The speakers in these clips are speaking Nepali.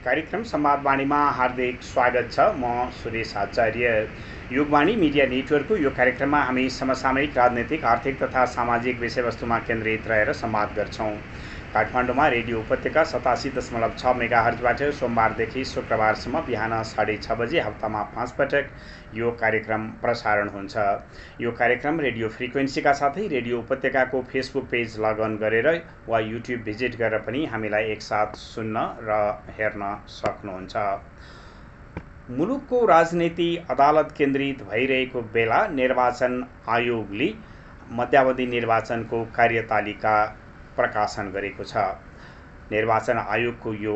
कार्यक्रम संवादवाणीमा हार्दिक स्वागत छ। म सुरेश आचार्य। युगवाणी मिडिया नेटवर्कको यो कार्यक्रममा हामी समसामयिक राजनीतिक आर्थिक तथा सामाजिक विषयवस्तुमा केन्द्रित रहेर संवाद गर्छौं। काठमाडौँमा रेडियो उपत्यका 87.6 मेगाहर्जबाट सोमबारदेखि शुक्रबारसम्म बिहान 6:30 बजे हप्तामा 5 पटक यो कार्यक्रम प्रसारण हुन्छ। यो कार्यक्रम रेडियो फ्रिक्वेन्सीका साथै रेडियो उपत्यकाको फेसबुक पेज लगअन गरेर वा युट्युब भिजिट गरेर पनि हामीलाई एकसाथ सुन्न र हेर्न सक्नुहुन्छ। मुलुकको राजनीति अदालत केन्द्रित भइरहेको बेला निर्वाचन आयोगले मध्यावधि निर्वाचनको कार्यतालिका प्रकाशन गरेको छ। निर्वाचन आयोगको यो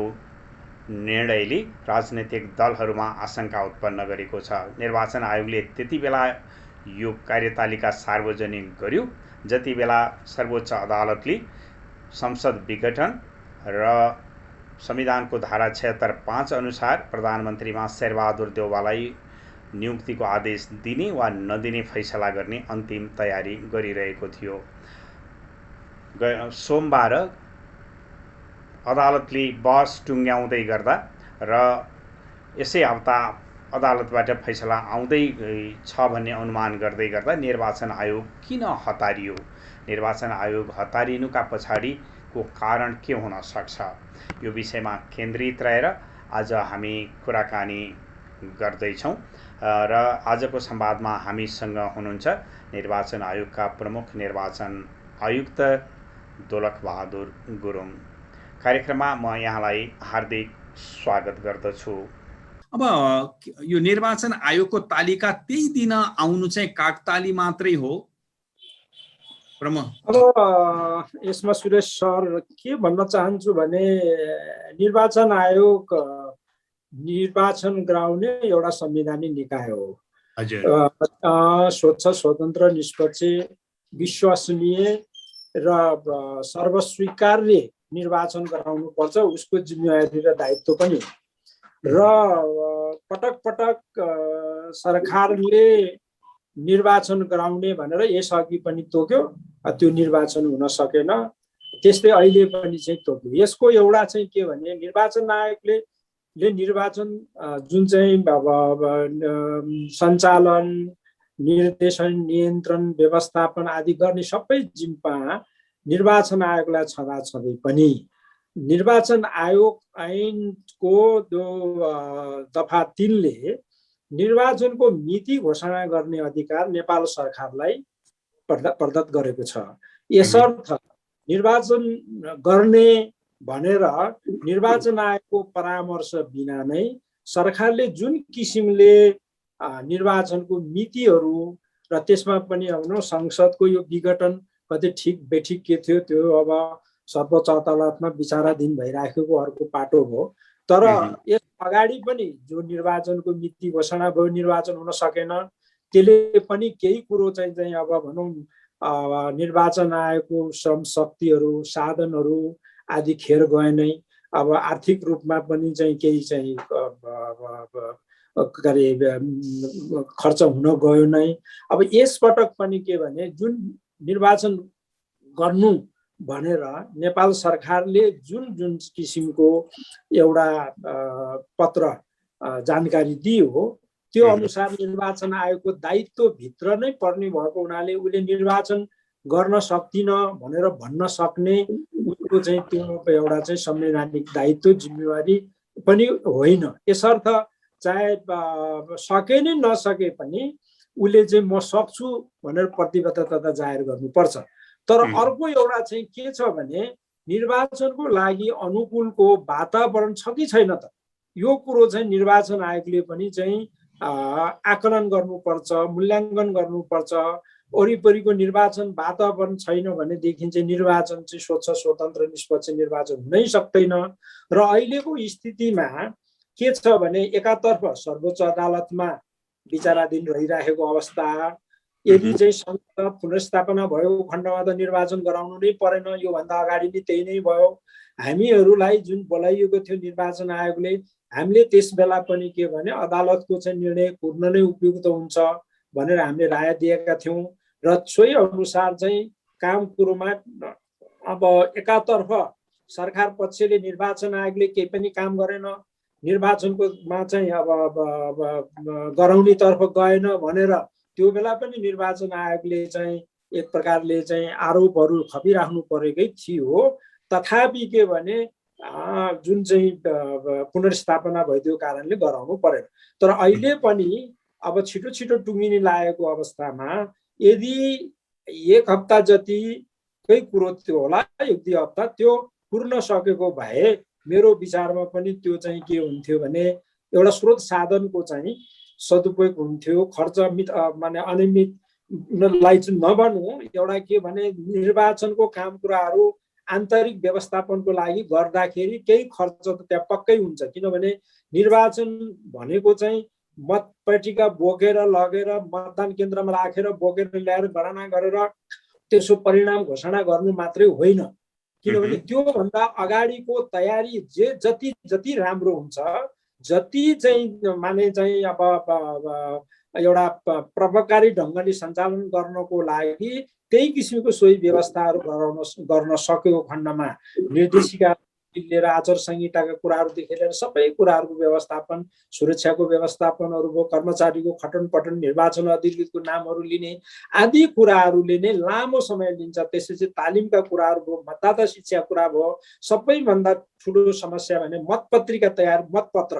निर्णयले राजनीतिक दलहरूमा आशंका उत्पन्न गरेको छ। निर्वाचन आयोगले त्यति बेला यो कार्यतालिका सार्वजनिक गर्यो जति बेला सर्वोच्च अदालतले संसद विघटन र संविधानको धारा 76(5) अनुसार प्रधानमन्त्रीमा शेरबहादुर देउवालाई नियुक्तिको आदेश दिने वा नदिने फैसला गर्ने अन्तिम तयारी गरिरहेको थियो। सोमबार अदालतले बहस टुङ्ग्याउँदै गर्दा र यसै हप्ता अदालतबाट फैसला आउँदै छ भन्ने अनुमान गर्दै गर्दा निर्वाचन आयोग किन हतारियो, निर्वाचन आयोग हतारिनुका पछाडिको कारण के हुन सक्छ, यो विषयमा केन्द्रित रहेर आज हामी कुराकानी गर्दैछौँ। र आजको संवादमा हामीसँग हुनुहुन्छ निर्वाचन आयोगका प्रमुख निर्वाचन आयुक्त दोलख बहादुर गुरुङ। कार्यक्रममा म यहाँलाई हार्दिक स्वागत गर्दछु। अब यो निर्वाचन आयोगको तालिका त्यही दिन आउनु चाहिँ कागताली मात्रै हो प्रमुख? अब यसमा सुरेश सर के भन्न चाहन्छु भने निर्वाचन आयोग निर्वाचन गराउने एउटा संवैधानिक निकाय हो। स्वच्छ, स्वतन्त्र, निष्पक्ष, विश्वसनीय र सर्वस्वीकार्य निर्वाचन गराउनु पर्छ, उसको जिम्मेवारी र दायित्व पनि। र पटक पटक सरकारले निर्वाचन गराउने भनेर यसअघि पनि तोक्यो, त्यो निर्वाचन हुन सकेन। त्यस्तै अहिले पनि चाहिँ तोक्यो। यसको एउटा चाहिँ के भने निर्वाचन आयोगले निर्वाचन जुन चाहिँ सञ्चालन, निर्देशन, नियन्त्रण, व्यवस्थापन आदि गर्ने सबै जिम्मा निर्वाचन आयोगलाई छँदै पनि निर्वाचन आयोग ऐनको दफा 3 ले निर्वाचनको मिति घोषणा गर्ने अधिकार नेपाल सरकारलाई प्रदत्त गरेको छ। यसर्थ निर्वाचन गर्ने भनेर निर्वाचन आयोगको परामर्श बिना नै सरकारले जुन किसिमले निर्वाचनको मितिहरू र त्यसमा पनि संसदको यो विघटन कति ठिक बेठिक के थियो त्यो अब सर्वोच्च अदालतमा विचाराधीन भइराखेको अर्को पाटो हो। तर यस अगाडि पनि जो निर्वाचनको मिति घोषणा भयो, निर्वाचन हुन सकेन, त्यसले पनि केही कुरो चाहिँ अब भनौँ निर्वाचन आयोगको श्रम शक्तिहरू, साधनहरू आदि खेर गए नै। अब आर्थिक रूपमा पनि चाहिँ केही चाहिँ खर्च हुन गयो नै। अब यसपटक पनि के भने जुन निर्वाचन गर्नु भनेर नेपाल सरकारले जुन किसिमको एउटा पत्र जानकारी दियो त्यो अनुसार निर्वाचन आयोगको दायित्व भित्र नै पर्ने भएको हुनाले उसले निर्वाचन गर्न सक्दिन भनेर भन्न सक्ने उसको चाहिँ त्यो एउटा चाहिँ संवैधानिक दायित्व जिम्मेवारी पनि होइन। यसर्थ चाहे सके नै नसके पनि उसले चाहिँ म सक्छु भनेर प्रतिबद्धता जाहेर गर्नुपर्छ। तर अर्को एउटा चाहिँ के छ भने निर्वाचनको लागि अनुकूलको वातावरण छ कि छैन त, यो कुरो चाहिँ निर्वाचन आयोगले पनि चाहिँ आकलन गर्नुपर्छ, मूल्याङ्कन गर्नुपर्छ। वरिपरिको निर्वाचन वातावरण छैन भनेदेखि चाहिँ निर्वाचन चाहिँ स्वच्छ, स्वतन्त्र, निष्पक्ष निर्वाचन हुनै सक्दैन। र अहिलेको स्थितिमा के छ भने एकातर्फ सर्वोच्च अदालतमा विचाराधीन रहिरहेको अवस्था, यदि चाहिँ संसद पुनर्स्थापना भयो खण्डमा त निर्वाचन गराउनु नै परेन, योभन्दा अगाडि नै त्यही नै भयो। हामीहरूलाई जुन बोलाइएको थियो निर्वाचन आयोगले, हामीले त्यस बेला पनि के भने अदालतको चाहिँ निर्णय कुर्न नै उपयुक्त हुन्छ भनेर हामीले राय दिएका थियौँ। र सोही अनुसार चाहिँ काम कुरोमा अब एकातर्फ सरकार पक्षले निर्वाचन आयोगले केही पनि काम गरेन, निर्वाचनकोमा चाहिँ अब गराउनेतर्फ गएन भनेर त्यो बेला पनि निर्वाचन आयोगले चाहिँ एक प्रकारले चाहिँ आरोपहरू खपिराख्नु परेकै थियो। तथापि के भने जुन चाहिँ पुनर्स्थापना भइदियो कारणले गराउनु परेन। तर अहिले पनि अब छिटो छिटो टुङ्गिने लागेको अवस्थामा यदि एक हप्ता जतिकै कुरो त्यो होला, एक दुई हप्ता त्यो पुर्न सकेको भए मेरो विचारमा पनि त्यो चाहिँ के हुन्थ्यो भने एउटा स्रोत साधनको चाहिँ सदुपयोग हुन्थ्यो। खर्च माने अनियमितलाई चाहिँ नबन्नु। एउटा के भने निर्वाचनको काम कुराहरू आन्तरिक व्यवस्थापनको लागि गर्दाखेरि केही खर्च त त्यहाँ पक्कै हुन्छ, किनभने निर्वाचन भनेको चाहिँ मतपेटिका बोकेर लगेर मतदान केन्द्रमा राखेर बोकेर ल्याएर गणना गरेर त्यसको परिणाम घोषणा गर्नु मात्रै होइन। किनभने त्योभन्दा अगाडिको तयारी जति जति राम्रो हुन्छ, जति चाहिँ माने चाहिँ अब एउटा प्रभावकारी ढङ्गले सञ्चालन गर्नको लागि त्यही किसिमको सोही व्यवस्थाहरू गर्न सक्यो खण्डमा निर्देशिका लिएर आचार संहिताका कुराहरूदेखि लिएर सबै कुराहरूको व्यवस्थापन, सुरक्षाको व्यवस्थापनहरू भयो, कर्मचारीको खटन पटन, निर्वाचन अधिकृतको नामहरू लिने आदि कुराहरूले नै लामो समय लिन्छ। त्यसपछि तालिमका कुराहरू भयो, मतदाता शिक्षा कुरा भयो। सबैभन्दा ठुलो समस्या भने मतपत्र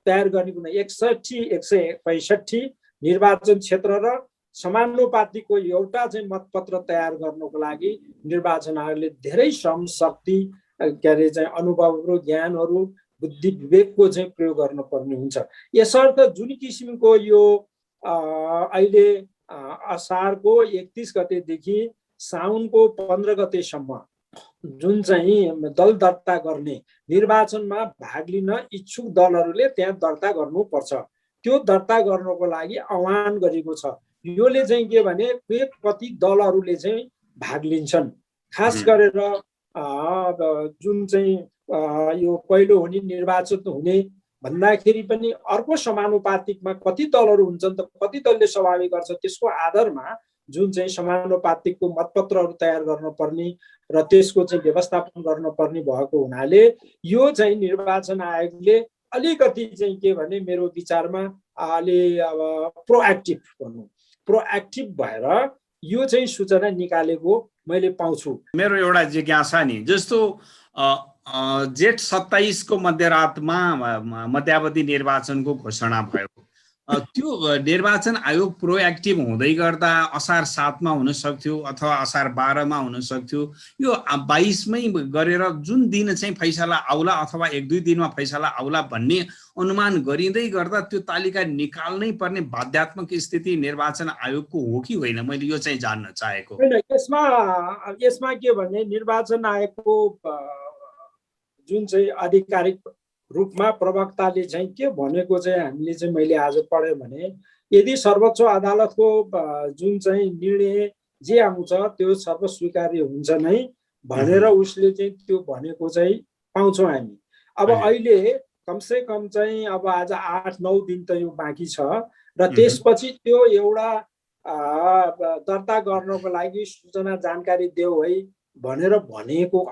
तयार गर्ने कुनै 165 निर्वाचन क्षेत्र र समानुपातिको एउटा चाहिँ मतपत्र तयार गर्नको लागि निर्वाचन आयोगले धेरै श्रम, शक्ति, के अरे चाहिँ अनुभवहरू, ज्ञानहरू, बुद्धि विवेकको चाहिँ प्रयोग गर्नुपर्ने हुन्छ। यसर्थ जुन किसिमको यो अहिले असारको 31 गतेदेखि साउनको 15 गतेसम्म जुन चाहिँ दल दर्ता गर्ने, निर्वाचनमा भाग लिन इच्छुक दलहरूले त्यहाँ दर्ता गर्नुपर्छ। त्यो दर्ता गर्नको लागि आह्वान गरेको छ। योले चाहिँ के भने कति दलहरूले चाहिँ भाग लिन्छन्, खास गरेर जुन चाहिँ यो पहिलो हुने निर्वाचन हुने भन्दाखेरि पनि अर्को समानुपातिकमा कति दलहरू हुन्छन् त कति दलले स्वाभाविक गर्छ, त्यसको आधारमा जुन चाहिँ समानुपातिकको मतपत्रहरू तयार गर्नुपर्ने र त्यसको चाहिँ व्यवस्थापन गर्नुपर्ने भएको हुनाले यो चाहिँ निर्वाचन आयोगले अलिकति चाहिँ के भने मेरो विचारमा अलि अब प्रोएक्टिभ भएर यो चाहिँ सूचना निकालेको मैले पाउँछु। मेरो एउटा जिज्ञासा नि, जस्तो जेठ 27 को मध्यरातमा मध्यावधि निर्वाचनको घोषणा भयो, त्यो निर्वाचन आयोग प्रोएक्टिभ हुँदै गर्दा असार 7 मा हुन सक्थ्यो अथवा असार 12 मा हुन सक्थ्यो। यो 22 मै गरेर जुन दिन चाहिँ फैसला आउला अथवा 1-2 दिनमा फैसला आउला भन्ने अनुमान गरिँदै गर्दा त्यो तालिका निकाल्नै पर्ने बाध्यात्मक स्थिति निर्वाचन आयोगको हो कि होइन, मैले यो चाहिँ जान्न चाहेको। यसमा के भने निर्वाचन आयोगको जुन चाहिँ आधिकारिक रूपमा प्रवक्ताले चाहिँ के भनेको चाहिँ हामीले चाहिँ मैले आज पढेँ भने यदि सर्वोच्च अदालतको जुन चाहिँ निर्णय जे आउँछ त्यो सर्वस्वीकार्य हुन्छ नै भनेर उसले चाहिँ त्यो भनेको चाहिँ पाउँछौँ हामी। अब अहिले कमसे कम चाहिँ अब आज 8-9 दिन त यो बाँकी छ र त्यसपछि त्यो एउटा दर्ता गर्नको लागि सूचना जानकारी देऊ है भनेर भनेको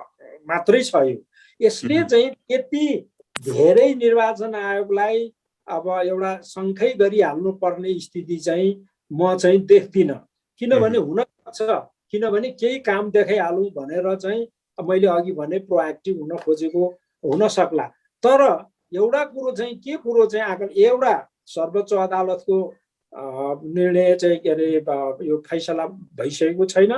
मात्रै छ। यसले चाहिँ त्यति धेरै निर्वाचन आयोगलाई अब एउटा सङ्खै गरिहाल्नु पर्ने स्थिति चाहिँ म चाहिँ देख्दिनँ। किनभने हुन सक्छ, किनभने केही काम देखाइहालौँ भनेर चाहिँ मैले अघि भने प्रोएक्टिभ हुन खोजेको हुन सक्ला। तर एउटा कुरो चाहिँ के कुरो चाहिँ आएको, एउटा सर्वोच्च अदालतको निर्णय चाहिँ के अरे यो फैसला भइसकेको छैन।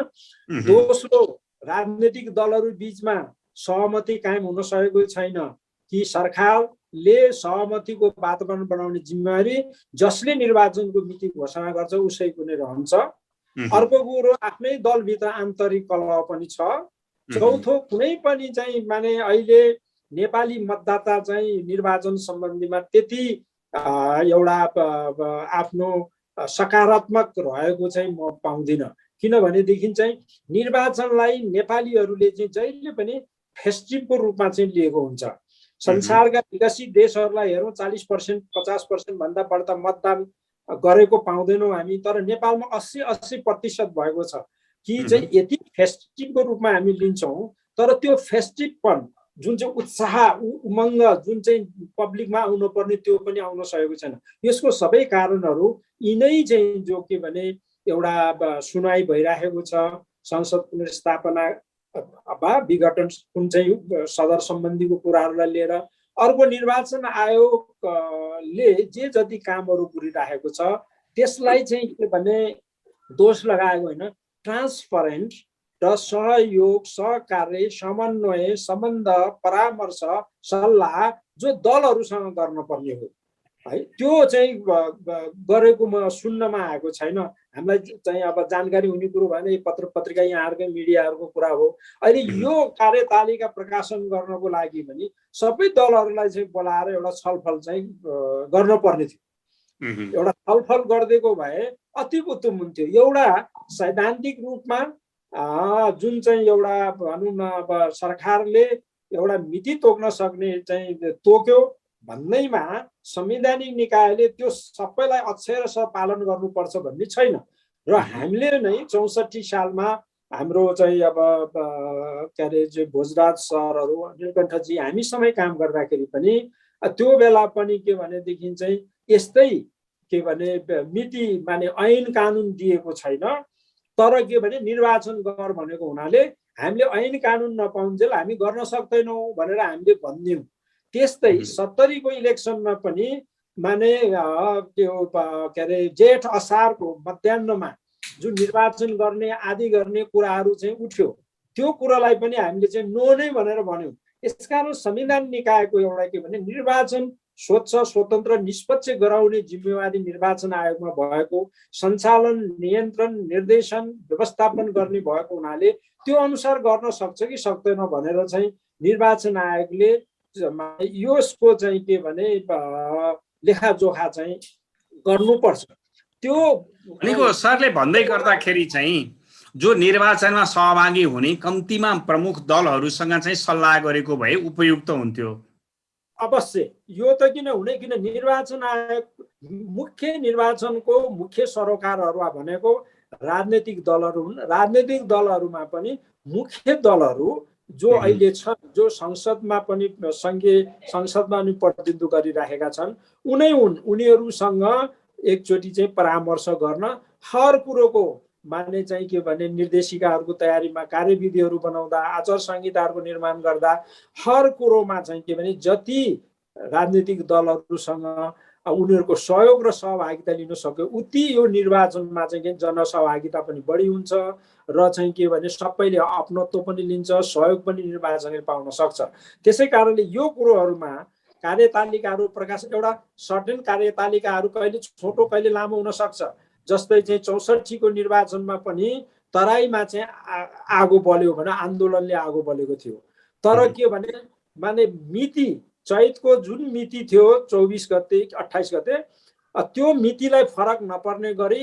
दोस्रो, राजनीतिक दलहरू बीचमा सहमति कायम हुन सकेको छैन कि सरकारले सहमतिको वातावरण बनाउने जिम्मेवारी जसले निर्वाचनको मिति घोषणा गर्छ उसैको नै रहन्छ। अर्को कुरो, आफ्नै दलभित्र आन्तरिक कलह पनि छ। चौथो, कुनै पनि चाहिँ माने अहिले नेपाली मतदाता चाहिँ निर्वाचन सम्बन्धीमा त्यति एउटा आफ्नो सकारात्मक रहेको चाहिँ म पाउँदिनँ। किनभनेदेखि चाहिँ निर्वाचनलाई नेपालीहरूले चाहिँ जहिले पनि फेस्टिभको रूपमा चाहिँ लिएको हुन्छ। संसारका विकसित देशहरूलाई हेरौँ, 40% 50% भन्दा बढ्ता मतदान गरेको पाउँदैनौँ हामी। तर नेपालमा 80% भएको छ कि चाहिँ यति फेस्टिभको रूपमा हामी लिन्छौँ। तर त्यो फेस्टिभपन जुन चाहिँ उत्साह उमङ्ग जुन चाहिँ पब्लिकमा आउनु पर्ने त्यो पनि आउन सकेको छैन। यसको सबै कारणहरू यिनै चाहिँ जो के भने एउटा सुनवाई भइराखेको छ संसद पुनर्स्थापना वा विघटन कुन चाहिँ सदर सम्बन्धीको कुराहरूलाई लिएर, अर्को निर्वाचन आयोगले जे जति कामहरू गरिराखेको छ त्यसलाई चाहिँ के भने दोष लगाएको होइन, ट्रान्सपरेन्ट र सहयोग, सहकार्य, समन्वय, सम्बन्ध, परामर्श, सल्लाह जो दलहरूसँग गर्नुपर्ने हो है, त्यो चाहिँ गरेको म सुन्नमा आएको छैन। हामीलाई चाहिँ अब जानकारी हुने कुरो भने पत्र पत्रिका यहाँहरूकै मिडियाहरूको कुरा हो। अहिले यो कार्यतालिका प्रकाशन गर्नको लागि पनि सबै दलहरूलाई चाहिँ बोलाएर एउटा छलफल चाहिँ गर्नुपर्ने थियो। एउटा छलफल गरिदिएको भए अति उत्तम हुन्थ्यो। एउटा सैद्धान्तिक रूपमा जुन चाहिँ एउटा भनौँ न अब सरकारले एउटा मिति तोक्न सक्ने चाहिँ तोक्यो भन्दैमा संवैधानिक निकायले त्यो सबैलाई अक्षरशः पालन गर्नुपर्छ भन्ने छैन। र हामीले नै 64 सालमा हाम्रो चाहिँ अब के अरे चाहिँ भोजराज सरहरू, नीलकण्ठजी हामी समय काम गर्दाखेरि पनि त्यो बेला पनि के भनेदेखि चाहिँ यस्तै के भने मिति माने ऐन कानुन दिएको छैन, तर के भने निर्वाचन गर भनेको हुनाले हामीले ऐन कानुन नपाउन्जेल हामी गर्न सक्दैनौँ भनेर हामीले भन्यौँ। त्यस्तै 70 को इलेक्सनमा पनि माने त्यो के अरे जेठ असारको मध्याहमा जुन निर्वाचन गर्ने आदि गर्ने कुराहरू चाहिँ उठ्यो, त्यो कुरालाई पनि हामीले चाहिँ नो नै भनेर भन्यौँ। यसकारण संविधान निकायको एउटा के भने निर्वाचन स्वच्छ, स्वतन्त्र, निष्पक्ष गराउने जिम्मेवारी निर्वाचन आयोगमा भएको, सञ्चालन, नियन्त्रण, निर्देशन, व्यवस्थापन गर्ने भएको हुनाले त्यो अनुसार गर्न सक्छ कि सक्दैन भनेर चाहिँ निर्वाचन आयोगले यसको चाहिँ के भने लेखाजोखा चाहिँ गर्नुपर्छ। त्यो भनेको सरले भन्दै गर्दाखेरि चाहिँ जो निर्वाचनमा सहभागी हुने कम्तीमा प्रमुख दलहरूसँग चाहिँ सल्लाह गरेको भए उपयुक्त हुन्थ्यो। अवश्य यो त किन हुने, किन निर्वाचन आयोग मुख्य निर्वाचनको मुख्य सरोकारहरू भनेको राजनीतिक दलहरू हुन्। राजनीतिक दलहरूमा पनि मुख्य दलहरू जो अहिले छन्, जो संसदमा पनि संघीय संसदमा पनि प्रतिनिधित्व गरिराखेका छन्, उनै हुन्। उनीहरूसँग एकचोटि चाहिँ परामर्श गर्न, हर कुरोको माने चाहिँ के भने निर्देशिकाहरूको तयारीमा, कार्यविधिहरू बनाउँदा, आचार संहिताहरूको निर्माण गर्दा हर कुरोमा चाहिँ के भने जति राजनीतिक दलहरूसँग उनीहरूको सहयोग र सहभागिता लिन सक्यो उति यो निर्वाचनमा चाहिँ जनसहभागिता पनि बढी हुन्छ र चाहिँ के भने सबैले अपनत्व पनि लिन्छ, सहयोग पनि निर्वाचनले पाउन सक्छ। त्यसै कारणले यो कुरोहरूमा कार्यतालिकाहरू प्रकाश, एउटा सर्टेन कार्यतालिकाहरू कहिले छोटो कहिले लामो हुन सक्छ। जस्तै चाहिँ 64 को निर्वाचनमा पनि तराईमा चाहिँ आगो बल्यो भने आन्दोलनले आगो बलेको थियो, तर के भने माने मिति चैतको जुन मिति थियो 24 गते 28 गते त्यो मितिलाई फरक नपर्ने गरी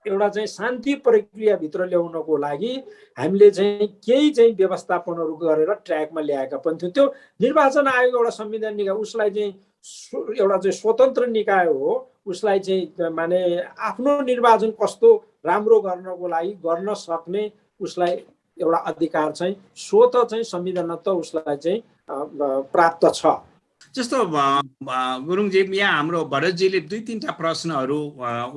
एउटा चाहिँ शान्ति प्रक्रियाभित्र ल्याउनको लागि हामीले चाहिँ केही चाहिँ व्यवस्थापनहरू गरेर ट्र्याकमा ल्याएका पनि थियौँ। त्यो निर्वाचन आयोग एउटा संविधान निकाय, उसलाई चाहिँ एउटा चाहिँ स्वतन्त्र निकाय हो, उसलाई चाहिँ माने आफ्नो निर्वाचन कस्तो राम्रो गर्नको लागि गर्न सक्ने उसलाई एउटा अधिकार चाहिँ स्वत चाहिँ संविधानत उसलाई चाहिँ प्राप्त छ। जस्तो गुरुङजी, यहाँ हाम्रो भरतजीले 2-3टा प्रश्नहरू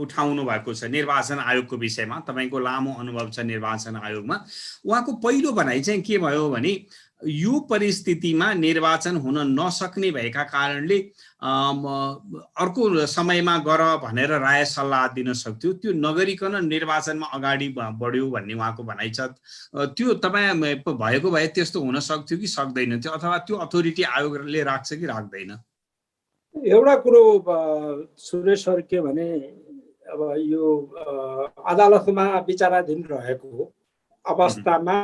उठाउनु भएको छ निर्वाचन आयोगको विषयमा। तपाईँको लामो अनुभव छ निर्वाचन आयोगमा। उहाँको पहिलो भनाइ चाहिँ के भयो भने यो परिस्थितिमा निर्वाचन हुन नसक्ने भएका कारणले अर्को समयमा गर भनेर राय सल्लाह दिन सक्थ्यो, त्यो नगरिकन निर्वाचनमा अगाडि बढ्यो भन्ने उहाँको भनाइ छ। त्यो तपाईँ भएको भए त्यस्तो हुन सक्थ्यो कि सक्दैन थियो, अथवा त्यो अथोरिटी आयोगले राख्छ कि राख्दैन? एउटा कुरो सुरेश सर के भने अब यो अदालतमा विचाराधीन रहेको अवस्थामा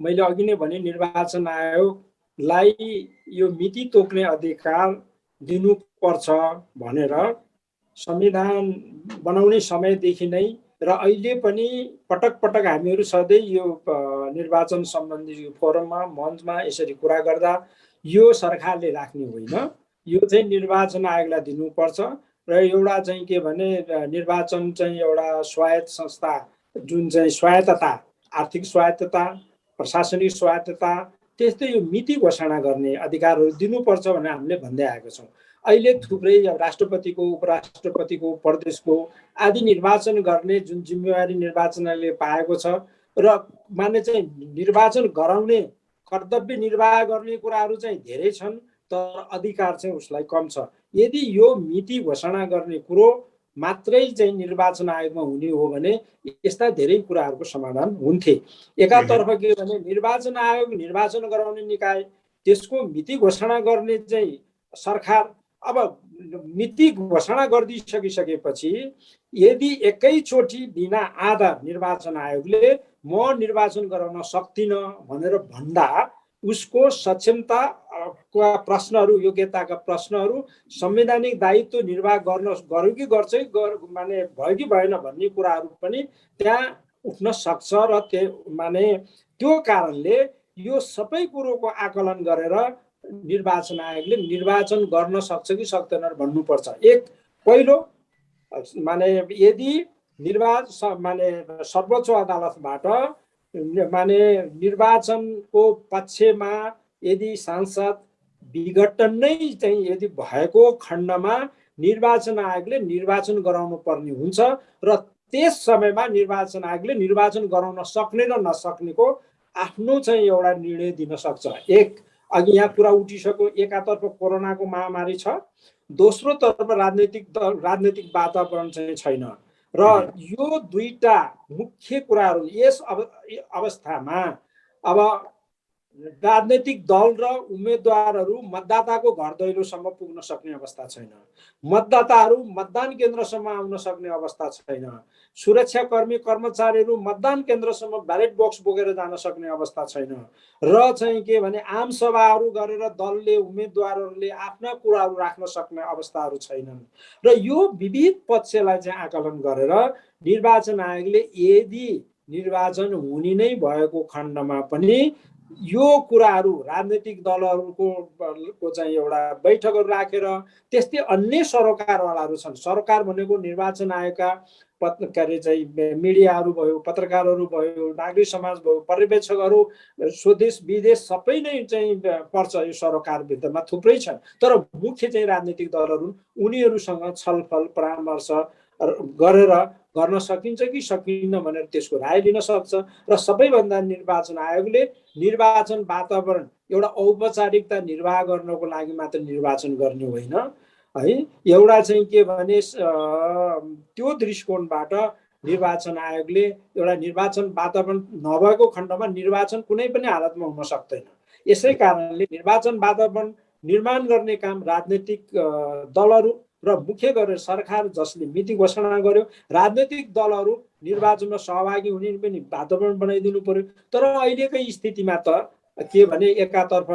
मैले अघि नै भने निर्वाचन आयोगलाई यो मिति तोक्ने अधिकार दिनुपर्छ भनेर संविधान बनाउने समयदेखि नै र अहिले पनि पटक पटक हामीहरू सधैँ यो निर्वाचन सम्बन्धी फोरममा मञ्चमा यसरी कुरा गर्दा यो सरकारले राख्ने होइन, यो चाहिँ निर्वाचन आयोगलाई दिनुपर्छ। र एउटा चाहिँ के भने निर्वाचन चाहिँ एउटा स्वायत्त संस्था जुन चाहिँ स्वायत्तता, आर्थिक स्वायत्तता, प्रशासनिक स्वायत्तता त्यस्तै यो मिति घोषणा गर्ने अधिकारहरू दिनुपर्छ भनेर हामीले भन्दै आएका छौँ। अहिले थुप्रै राष्ट्रपतिको, उपराष्ट्रपतिको, प्रदेशको आदि निर्वाचन गर्ने जुन जिम्मेवारी निर्वाचन आयोगले पाएको छ र माने चाहिँ निर्वाचन गराउने, कर्तव्य निर्वाह गर्ने कुराहरू चाहिँ धेरै छन्, तर अधिकार चाहिँ उसलाई कम छ। यदि यो मिति घोषणा गर्ने कुरो मात्रै चाहिँ निर्वाचन आयोगमा हुने हो भने यस्ता धेरै कुराहरूको समाधान हुन्थे। एकातर्फ के भने निर्वाचन आयोग निर्वाचन गराउने निकाय, त्यसको मिति घोषणा गर्ने चाहिँ सरकार। अब मिति घोषणा गरिदिइसकिसकेपछि यदि एकैचोटि बिना आधार निर्वाचन आयोगले म निर्वाचन गराउन सक्दिनँ भनेर भन्दा उसको सक्षमताका प्रश्नहरू, योग्यताका प्रश्नहरू, संवैधानिक दायित्व निर्वाह गर्यो कि गर्छै माने भयो कि भएन भन्ने कुराहरू पनि त्यहाँ उठ्न सक्छ। र त्यो कारणले यो सबै कुरोको आकलन गरेर निर्वाचन आयोगले निर्वाचन गर्न सक्छ कि सक्दैन भन्नुपर्छ। एक पहिलो माने यदि सर्वोच्च अदालतबाट निर्वाचनको पक्षमा यदि सांसद विघटन नै चाहिँ यदि भएको खण्डमा निर्वाचन आयोगले निर्वाचन गराउनु पर्ने हुन्छ र त्यस समयमा निर्वाचन आयोगले निर्वाचन गराउन सक्ने र नसक्नेको आफ्नो चाहिँ एउटा निर्णय दिन सक्छ। एक अघि यहाँ कुरा उठिसक्यो, एकातर्फ कोरोनाको महामारी छ, दोस्रो तर्फ राजनैतिक वातावरण चाहिँ छैन र यो दुईटा मुख्य कुराहरू यस अवस्थामा अब राजनैतिक दल र उम्मेदवारहरू मतदाताको घर दैलोसम्म पुग्न सक्ने अवस्था छैन, मतदाताहरू मतदान केन्द्रसम्म आउन सक्ने अवस्था छैन, सुरक्षाकर्मी कर्मचारीहरू मतदान केन्द्रसम्म ब्यालेट बक्स बोकेर जान सक्ने अवस्था छैन र चाहिँ के भने आम सभाहरू गरेर दलले, उम्मेदवारहरूले आफ्ना कुराहरू राख्न सक्ने अवस्थाहरू छैनन्। र यो विविध पक्षलाई चाहिँ आकलन गरेर निर्वाचन आयोगले यदि निर्वाचन हुने नै भएको खण्डमा पनि यो कुराहरू राजनैतिक दलहरूको चाहिँ एउटा बैठकहरू राखेर त्यस्तै अन्य सरोकारवालाहरू छन्, सरकार भनेको निर्वाचन आयोगका के अरे चाहिँ मिडियाहरू भयो, पत्रकारहरू भयो, नागरिक समाज भयो, पर्यवेक्षकहरू स्वदेश विदेश सबै नै चाहिँ पर्छ यो सरकारभित्रमा, थुप्रै छन्। तर मुख्य चाहिँ राजनैतिक दलहरू, उनीहरूसँग छलफल परामर्श गरेर गर्न सकिन्छ कि सकिन्न भनेर त्यसको राय लिन सक्छ। र सबैभन्दा निर्वाचन आयोगले निर्वाचन वातावरण एउटा औपचारिकता निर्वाह गर्नको लागि मात्र निर्वाचन गर्ने होइन है, एउटा चाहिँ के भने त्यो दृष्टिकोणबाट निर्वाचन आयोगले एउटा निर्वाचन वातावरण नभएको खण्डमा निर्वाचन कुनै पनि हालतमा हुन सक्दैन। यसै कारणले निर्वाचन वातावरण निर्माण गर्ने काम राजनैतिक दलहरू र मुख्य गरेर सरकार जसले मिति घोषणा गर्यो, राजनैतिक दलहरू निर्वाचनमा सहभागी हुने पनि वातावरण बनाइदिनु पर्यो। तर अहिलेकै स्थितिमा त के भने एकातर्फ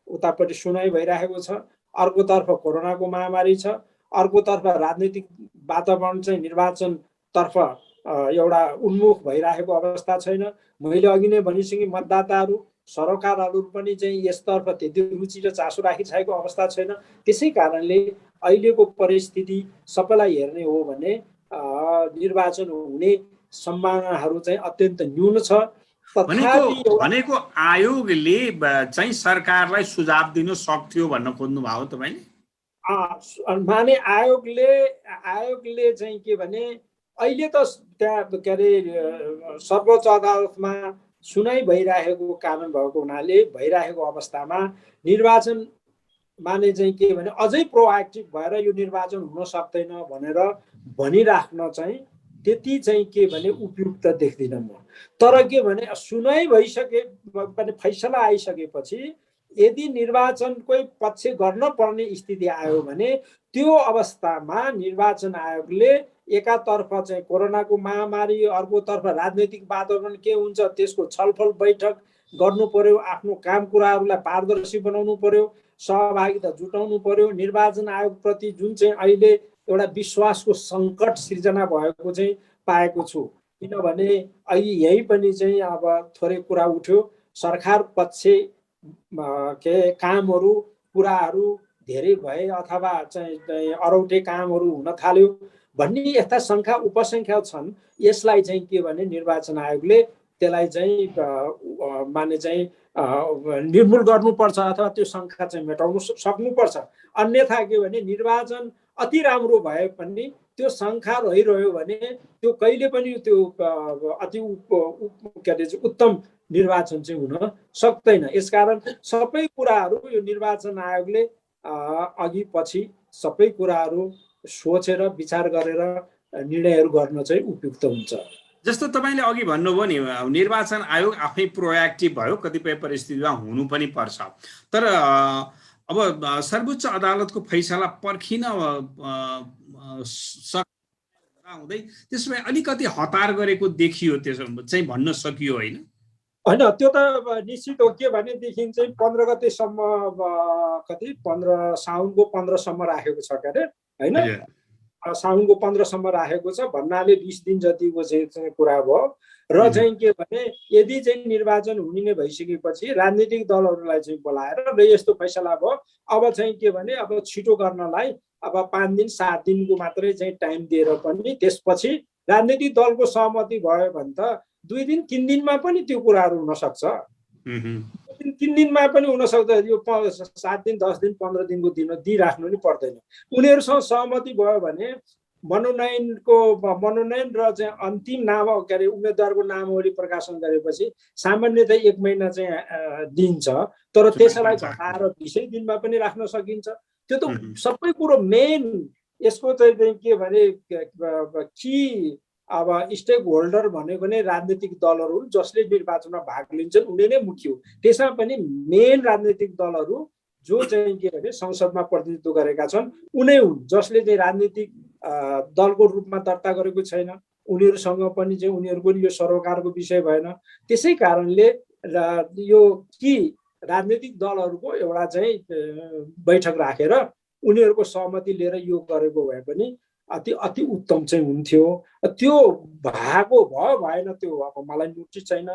उतापट्टि सुनाइ भइरहेको छ, अर्कोतर्फ कोरोनाको महामारी छ, अर्कोतर्फ राजनैतिक वातावरण चाहिँ निर्वाचनतर्फ एउटा उन्मुख भइरहेको अवस्था छैन। मैले अघि नै भनिसकेँ, मतदाताहरू सरकारहरू पनि चाहिँ यसतर्फ त्यति रुचि र चासो राखिसकेको अवस्था छैन। त्यसै कारणले अहिलेको परिस्थिति सबैलाई हेर्ने हो भने निर्वाचन हुने सम्भावनाहरू चाहिँ अत्यन्त न्यून छ। भनेको आयोगले चाहिँ सरकारलाई सुझाव दिन सक्थ्यो भन्न खोज्नु भयो तपाईले? माने आयोगले चाहिँ के भने अहिले त त्यहाँ के अरे सर्वोच्च अदालतमा सुनाइ भइरहेको कारण भएको हुनाले भइरहेको अवस्थामा निर्वाचन माने चाहिँ के भने अझै प्रोएक्टिभ भएर यो निर्वाचन हुन सक्दैन भनेर भनिराख्न चाहिँ त्यति चाहिँ के भने उपयुक्त देख्दिनँ म। तर के भने सुनाइ भइसके पनि फैसला आइसकेपछि यदि निर्वाचनकै पक्ष गर्न पर्ने स्थिति आयो भने त्यो अवस्थामा निर्वाचन आयोगले एकातर्फ चाहिँ कोरोनाको महामारी, अर्कोतर्फ राजनैतिक वातावरण के हुन्छ त्यसको छलफल बैठक गर्नु पर्यो, आफ्नो काम कुराहरूलाई पारदर्शी बनाउनु पर्यो, सहभागिता जुटाउनु पर्यो। निर्वाचन आयोगप्रति जुन चाहिँ अहिले एउटा विश्वासको सङ्कट सिर्जना भएको चाहिँ पाएको छु, किनभने अहिले यही पनि चाहिँ अब थोरै कुरा उठ्यो, सरकार पक्ष के कामहरू कुराहरू धेरै भए अथवा चाहिँ अरौटे कामहरू हुन थाल्यो भन्ने यस्ता शङ्का उपसङ्ख्या छन्। यसलाई चाहिँ के भने निर्वाचन आयोगले त्यसलाई चाहिँ माने चाहिँ निर्मूल गर्नुपर्छ अथवा त्यो शङ्का चाहिँ मेटाउनु सक्नुपर्छ। अन्यथा के भने निर्वाचन अति राम्रो भए पनि त्यो शङ्का रहिरह्यो भने त्यो कहिले पनि त्यो अति के अरे उत्तम निर्वाचन चाहिँ हुन सक्दैन। यसकारण सबै कुराहरू यो निर्वाचन आयोगले अघि पछि सबै कुराहरू सोचेर विचार गरेर निर्णयहरू गर्न चाहिँ उपयुक्त हुन्छ। जस्तो तपाईँले अघि भन्नुभयो नि निर्वाचन आयोग आफै प्रोएक्टिभ भयो, कतिपय परिस्थितिमा हुनु पनि पर्छ। तर अब सर्वोच्च अदालतको फैसला पर्खिन हुँदै त्यसो भए अलिकति हतार गरेको देखियो, त्यसो चाहिँ भन्न सकियो होइन? होइन, त्यो त निश्चित हो। के भनेदेखि चाहिँ 15 गतेसम्म कति 15 साउनको 15सम्म राखेको छ के अरे होइन, साउनको 15सम्म राखेको छ भन्नाले 20 दिन जतिको चाहिँ कुरा भयो। र चाहिँ के भने यदि चाहिँ निर्वाचन हुने नै भइसकेपछि राजनीतिक दलहरूलाई चाहिँ बोलाएर र यस्तो फैसला भयो, अब चाहिँ के भने अब छिटो गर्नलाई अब 5 दिन 7 दिनको मात्रै चाहिँ टाइम दिएर पनि त्यसपछि राजनीतिक दलको सहमति भयो भने त 2 दिन 3 दिनमा पनि त्यो कुराहरू हुन सक्छ। 3 दिनमा पनि हुन सक्छ। यो 7 दिन 10 दिन 15 दिनको दिन दिइराख्नु नि पर्दैन। उनीहरूसँग सहमति भयो भने मनोनयन र चाहिँ अन्तिम नाम के अरे उम्मेदवारको नामावली प्रकाशन गरेपछि सामान्यतया 1 महिना चाहिँ दिन्छ। तर त्यसलाई घटाएर 20 दिनमा पनि राख्न सकिन्छ। त्यो त सबै कुरो मेन यसको चाहिँ के भने कि अब स्टेक होल्डर भनेको नै राजनीतिक दलहरू जसले निर्वाचनमा भाग लिन्छन् उनी नै मुख्य हो। त्यसमा पनि मेन राजनीतिक दलहरू जो चाहिँ के भने संसदमा प्रतिनिधित्व गरेका छन् उनै हुन्, जसले चाहिँ राजनीतिक दलको रूपमा दर्ता गरेको छैन। उनीहरूसँग पनि चाहिँ उनीहरूको यो सरोकारको विषय भएन। त्यसै कारणले यो कि राजनीतिक दलहरूको एउटा चाहिँ बैठक राखेर उनीहरूको सहमति लिएर यो गरेको भए पनि अति उत्तम चाहिँ हुन्थ्यो। त्यो भएको भएन त्यो अब मलाई नोटिस छैन।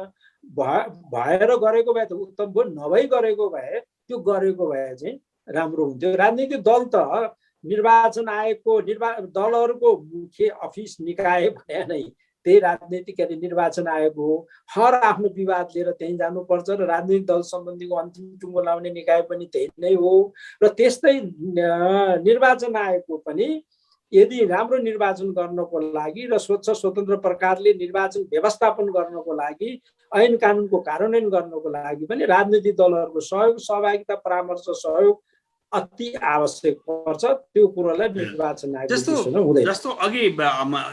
भएर गरेको भए त उत्तम भयो, नभई गरेको भए त्यो गरेको भए चाहिँ राम्रो हुन्थ्यो। राजनीतिक दल त निर्वाचन आयोगको दलहरूको मुख्य अफिस निकाय भने नै त्यही राजनीतिक निर्वाचन आयोग हो। हर आफ्नो विवाद लिएर त्यहीँ जानुपर्छ र राजनीतिक दल सम्बन्धीको अन्तिम टुङ्गो लाउने निकाय पनि त्यही नै हो। र त्यस्तै निर्वाचन आयोगको पनि यदि राम्रो निर्वाचन गर्नको लागि र स्वच्छ स्वतन्त्र प्रकारले निर्वाचन व्यवस्थापन गर्नको लागि ऐन कानुनको कार्यान्वयन गर्नको लागि पनि राजनीतिक दलहरूको सहयोग सहभागिता परामर्श सहयोग अति आवश्यक पर्छ। त्यो कुरोलाई निर्वाचन आयोग जस्तो अघि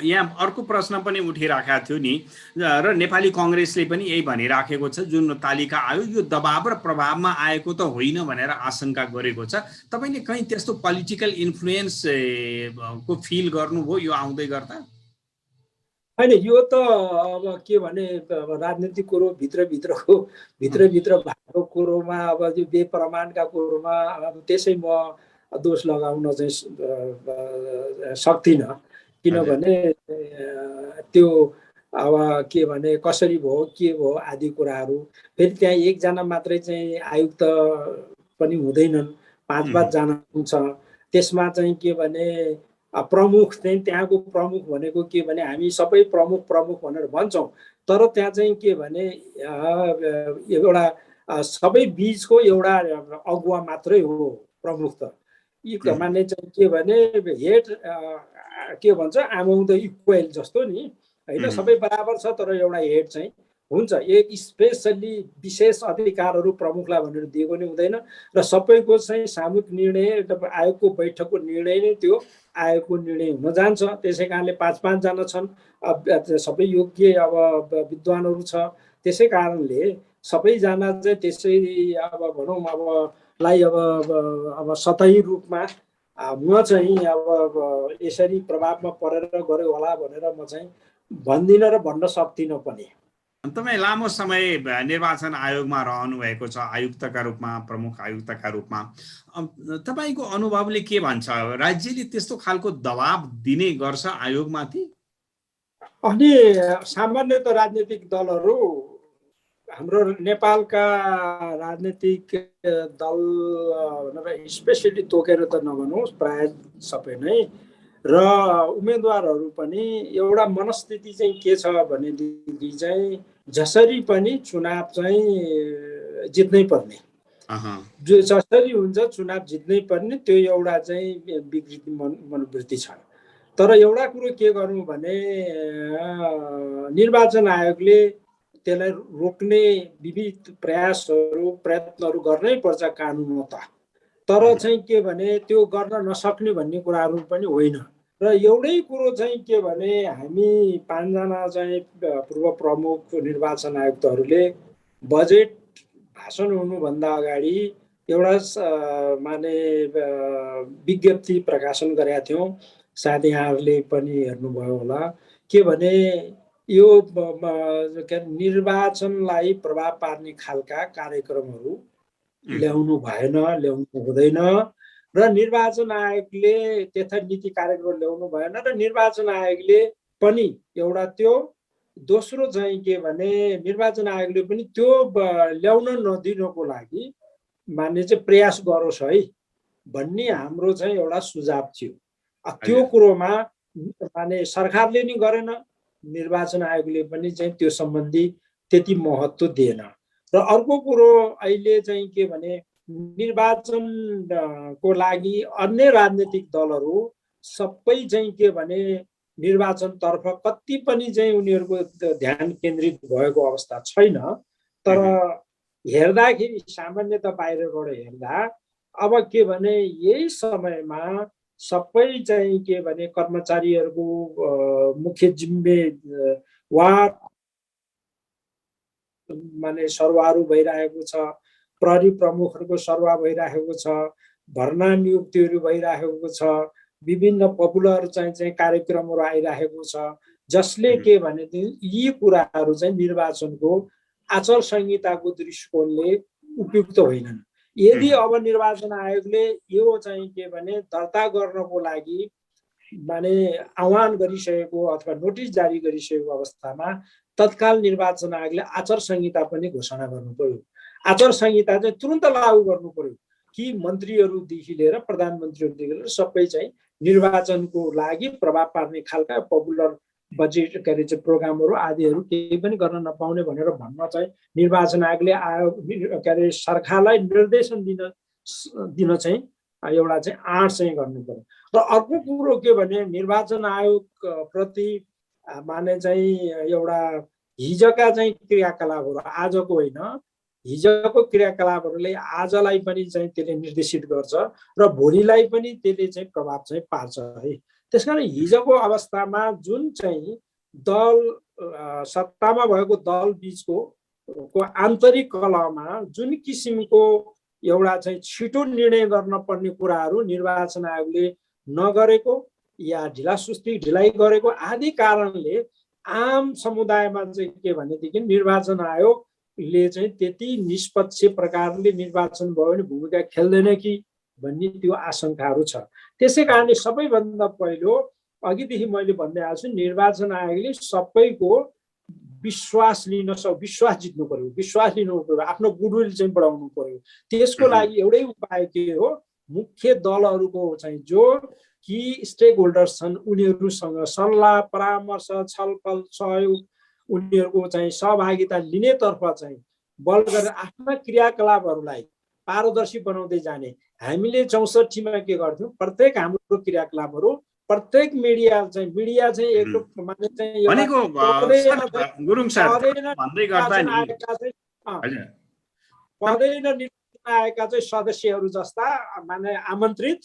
यहाँ अर्को प्रश्न पनि उठिराखेको थियो नि र नेपाली कांग्रेसले पनि यही भनिराखेको छ जुन तालिका आयो यो दबाव र प्रभावमा आएको त होइन भनेर आशंका गरेको छ। तपाईले कहीं त्यस्तो पोलिटिकल इन्फ्लुएन्स को फिल गर्नुभयो यो आउँदै गर्दा? होइन, यो त अब के भने राजनीतिक कुरो भित्रभित्र भएको कुरोमा अब यो बेप्रमाणका कुरोमा अब त्यसै म दोष लगाउन चाहिँ सक्दिनँ। किनभने त्यो अब के भने कसरी भयो के भयो आदि कुराहरू। फेरि त्यहाँ एकजना मात्रै चाहिँ आयुक्त पनि हुँदैनन्, 5-5 जना हुन्छ। त्यसमा चाहिँ के भने प्रमुख चाहिँ त्यहाँको प्रमुख भनेको के भने हामी सबै प्रमुख भनेर भन्छौँ, तर त्यहाँ चाहिँ के भने एउटा सबै बीचको एउटा अगुवा मात्रै हो प्रमुख त। यी माने चाहिँ के भने हेड के भन्छ अमङ द इक्वल जस्तो नि होइन, सबै बराबर छ तर एउटा हेड चाहिँ हुन्छ। एक स्पेसली विशेष अधिकारहरू प्रमुखलाई भनेर दिएको नै हुँदैन र सबैको चाहिँ सामूहिक निर्णय आयोगको बैठकको निर्णय नै त्यो आयोगको निर्णय हुन जान्छ। त्यसै कारणले 5-5 जना छन्, सबै योग्य अब विद्वानहरू छ। त्यसै कारणले सबैजना चाहिँ त्यसै अब भनौँ अब सतही रूपमा म चाहिँ अब यसरी प्रभावमा परेर गऱ्यो होला भनेर म चाहिँ भन्दिनँ र भन्न सक्दिनँ पनि। तपाईँ लामो समय निर्वाचन आयोगमा रहनु भएको छ, आयुक्तका रूपमा, प्रमुख आयुक्तका रूपमा। तपाईको अनुभवले के भन्छ? राज्यले त्यस्तो खालको दबाब दिने गर्छ आयोगमाथि? अनि सामान्यतः राजनीतिक दलहरू हाम्रो नेपालका राजनीतिक दल स्पेसली तोकेर त नभनौँ, प्राय सबै नै र उम्मेदवारहरू पनि एउटा मनस्थिति चाहिँ के छ भनेदेखि चाहिँ जसरी पनि चुनाव चाहिँ जित्नै पर्ने, अहँ, जो जसरी हुन्छ चुनाव जित्नै पर्ने, त्यो एउटा चाहिँ विकृति मनोवृत्ति छ। तर एउटा कुरो के गरौँ भने निर्वाचन आयोगले त्यसलाई रोक्ने विविध प्रयत्नहरू गर्नै पर्छ कानुनमा तर चाहिँ के भने त्यो गर्न नसक्ने भन्ने कुराहरू पनि होइन। र एउटै कुरो चाहिँ के भने हामी 5 जना चाहिँ पूर्व प्रमुख निर्वाचन आयुक्तहरूले बजेट भाषण हुनुभन्दा अगाडि एउटा माने विज्ञप्ति प्रकाशन गरेका थियौँ। सायद यहाँहरूले पनि हेर्नुभयो होला। के भने यो निर्वाचनलाई प्रभाव पार्ने खालका कार्यक्रमहरू ल्याउनु भएन, ल्याउनु हुँदैन र निर्वाचन आयोगले त्यथा नीति कार्यक्रम ल्याउनु भएन र निर्वाचन आयोगले पनि एउटा त्यो दोस्रो चाहिँ के भने निर्वाचन आयोगले पनि त्यो ल्याउन नदिनको लागि मान्ने चाहिँ प्रयास गरोस् है भन्ने हाम्रो चाहिँ एउटा सुझाव थियो। त्यो कुरोमा माने सरकारले नि गरेन, निर्वाचन आयोगले पनि चाहिँ त्यो सम्बन्धी त्यति महत्त्व दिएन। र अर्को कुरो अहिले चाहिँ के भने निर्वाचनको लागि अन्य राजनीतिक दलहरू सबै चाहिँ के भने निर्वाचनतर्फ कति पनि चाहिँ उनीहरूको ध्यान केन्द्रित भएको अवस्था छैन। तर हेर्दाखेरि सामान्यतः बाहिरबाट हेर्दा अब के भने यही समयमा सबै चाहिँ के भने कर्मचारीहरूको मुख्य जिम्मेवार माने सरवारू भइरहेको छ, प्रहरी प्रमुखहरूको सरवाह भइरहेको छ, भर्ना नियुक्तिहरू भइरहेको छ, विभिन्न पपुलर चाहिँ कार्यक्रमहरू आइरहेको छ, जसले के भने यी कुराहरू चाहिँ निर्वाचनको आचार संहिताको दृष्टिकोणले उपयुक्त होइनन्। यदि अब निर्वाचन आयोगले यो चाहिँ के भने दर्ता गर्नको लागि माने आह्वान गरिसकेको अथवा नोटिस जारी गरिसकेको अवस्थामा तत्काल निर्वाचन आयोगले आचार संहिता पनि घोषणा गर्नु पर्यो। आचार संहिता चाहिँ तुरुन्त लागू गर्नु पर्यो कि मन्त्रीहरूदेखि लिएर प्रधानमन्त्रीहरूदेखि लिएर सबै चाहिँ निर्वाचनको लागि प्रभाव पार्ने खालका पपुलर बजेट के अरे चाहिँ प्रोग्रामहरू आदिहरू केही पनि गर्न नपाउने भनेर भन्न चाहिँ निर्वाचन आयोगले के अरे सरकारलाई निर्देशन दिन चाहिँ एउटा चाहिँ आँट चाहिँ गर्नु पर्यो। र अर्को कुरो के भने निर्वाचन आयोग प्रति माने चाहिँ एउटा हिजोका चाहिँ क्रियाकलापहरू आजको होइन, हिजोको क्रियाकलापहरूले आजलाई पनि चाहिँ त्यसले निर्देशित गर्छ र भोलिलाई पनि त्यसले चाहिँ प्रभाव चाहिँ पार्छ है। त्यसकारण हिजोको अवस्थामा जुन चाहिँ दल सत्तामा भएको दल बीचको आन्तरिक कलहमा जुन किसिमको एउटा चाहिँ छिटो निर्णय गर्न पर्ने कुराहरू निर्वाचन आयोगले नगरेको या ढिलाइ गरेको आदि कारणले आम समुदायमा चाहिँ के भनेदेखि निर्वाचन आयोगले चाहिँ त्यति निष्पक्ष प्रकारले निर्वाचन भयो भने भूमिका खेल्दैन कि भन्ने त्यो आशंकाहरू छ। त्यसै कारणले सबैभन्दा पहिलो अघिदेखि मैले भन्दै आएको छु निर्वाचन आयोगले सबैको विश्वास जित्नु पर्यो, विश्वास लिनु पर्यो, आफ्नो गुडविल चाहिँ बढाउनु पर्यो। त्यसको लागि एउटै उपाय के हो, मुख्य दलहरूको चाहिँ जो कि स्टेक होल्डर्स छन् उनीहरूसँग सल्लाह परामर्श छलफल सहयोग उनीहरूको चाहिँ सहभागिता लिनेतर्फ चाहिँ बल गरेर आफ्ना क्रियाकलापहरूलाई पारदर्शी बनाउँदै जाने। हामीले 64मा के गर्थ्यौँ, प्रत्येक हाम्रो क्रियाकलापहरू प्रत्येक मिडिया चाहिँ एक माने चाहिँ आएका चाहिँ सदस्यहरू जस्ता माने आमन्त्रित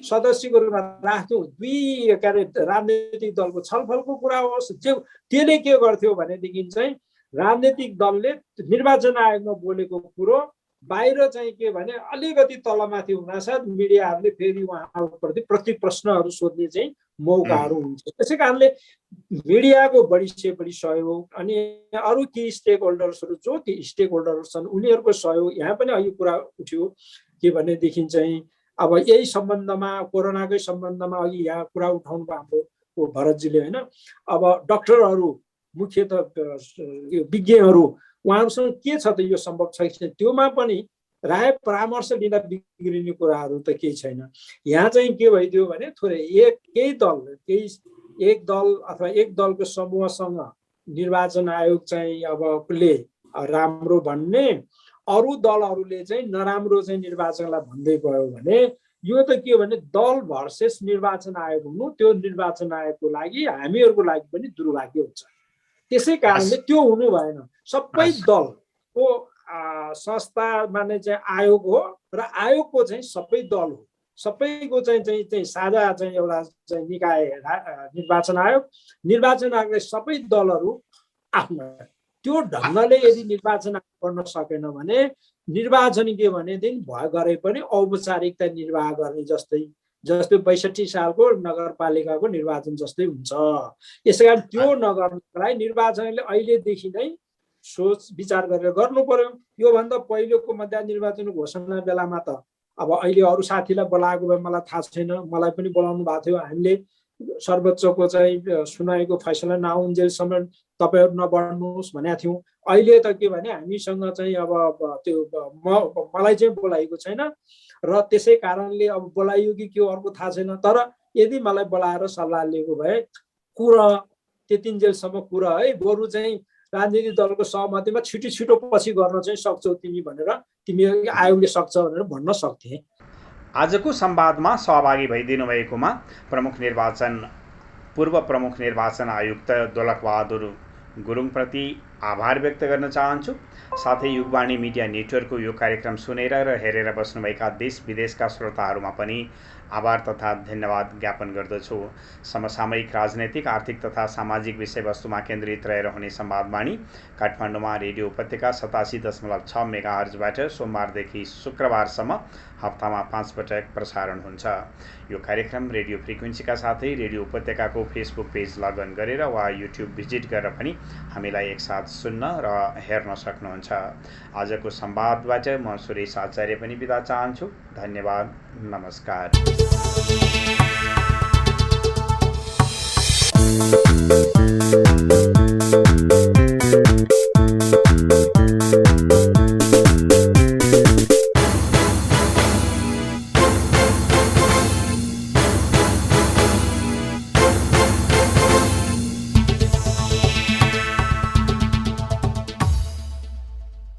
सदस्यको रूपमा राख्थ्यौँ। दुई के अरे राजनीतिक दलको छलफलको कुरा होस्, त्यसले के गर्थ्यो भनेदेखि चाहिँ राजनीतिक दलले निर्वाचन आयोगमा बोलेको कुरो बाहिर चाहिँ के भने अलिकति तलमाथि हुनासाथ मिडियाहरूले फेरि उहाँहरूप्रति प्रति प्रश्नहरू सोध्ने चाहिँ मौकाहरू हुन्छ। त्यसै कारणले मिडियाको बढी सहयोग अनि अरू केही स्टेक होल्डर्सहरू जो ती स्टेक होल्डरहरू छन् उनीहरूको सहयोग यहाँ पनि अघि कुरा उठ्यो के भनेदेखि चाहिँ अब यही सम्बन्धमा कोरोनाकै सम्बन्धमा अघि यहाँ कुरा उठाउनु भयो हाम्रो भरतजीले होइन। अब डक्टरहरू मुख्यतः विज्ञहरू उहाँहरूसँग के छ त यो सम्भव छ कि त्योमा पनि राय परामर्श लिँदा बिग्रिने कुराहरू त केही छैन। यहाँ चाहिँ के भइदियो भने थोरै एक दल अथवा एक दलको समूहसँग निर्वाचन आयोग चाहिँ अब ले राम्रो भन्ने अरू दलहरूले चाहिँ नराम्रो चाहिँ निर्वाचनलाई भन्दै गयो भने यो त के हो भने दल भर्सेस निर्वाचन आयोग हुनु, त्यो निर्वाचन आयोगको लागि हामीहरूको लागि पनि दुर्भाग्य हुन्छ। त्यसै कारणले त्यो हुनु भएन। सबै दलको संस्था माने चाहिँ आयोग हो र आयोगको चाहिँ सबै दल हो, सबैको चाहिँ साझा चाहिँ एउटा चाहिँ निकाय निर्वाचन आयोग। निर्वाचन आयोगले सबै दलहरू आफ्नो त्यो ढङ्गले यदि निर्वाचन गर्न सकेन भने निर्वाचन के भनेदेखि भए गरे पनि औपचारिकता निर्वाह गर्ने जस्तै ६२ सालको नगरपालिकाको निर्वाचन जस्तै हुन्छ। यसै कारण त्यो नगर्नलाई निर्वाचनले अहिलेदेखि नै सोच विचार गरेर गर्नु पर्यो। योभन्दा पहिलेको मध्य निर्वाचनको घोषणा बेलामा त अब अहिले अरू साथीलाई बोलाएको भए मलाई थाहा छैन, मलाई पनि बोलाउनु भएको थियो। हामीले सर्वोच्चको चाहिँ सुनाइको फैसला नआउन्जेलसम्म तपाईँहरू नबढ्नुहोस् भनेका थियौँ। अहिले त के भने हामीसँग चाहिँ अब त्यो मलाई चाहिँ बोलाएको छैन र त्यसै कारणले अब बोलाइयो कि के अर्को थाहा छैन। तर यदि मलाई बोलाएर सल्लाह लिएको भए कुरा त्यतिन्जेलसम्म कुरा है बरु चाहिँ राजनीतिक दलको सहमतिमा छिटो पछि गर्न चाहिँ सक्छौ तिमी भनेर, तिमी आयोगले सक्छ भनेर भन्न सक्थे। आजको संवादमा सहभागी भइदिनु भएकोमा पूर्व प्रमुख निर्वाचन आयुक्त दोलखबहादुर गुरुङप्रति आभार व्यक्त गर्न चाहन्छु। साथै युगवाणी मिडिया नेटवर्कको यो कार्यक्रम सुनेर र हेरेर बस्नुभएका देश विदेशका श्रोताहरूमा पनि आभार तथा धन्यवाद ज्ञापन गर्दछु। समसामयिक राजनैतिक, आर्थिक तथा सामाजिक विषयवस्तुमा केन्द्रित रहेर हुने संवादवाणी काठमाडौँमा रेडियो उपत्यका 87.6 मेगाहर्जबाट सोमबारदेखि शुक्रबारसम्म हप्तामा 5 पटक प्रसारण हुन्छ। यो कार्यक्रम रेडियो फ्रिक्वेन्सीका साथै रेडियो उपत्यकाको फेसबुक पेज लगइन गरेर वा युट्युब भिजिट गरेर पनि हामीलाई एकसाथ सुन्न र हेर्न सक्नुहुन्छ। आजको संवादबाट म सुरेश आचार्य पनि बिदा चाहन्छु। धन्यवाद, नमस्कार।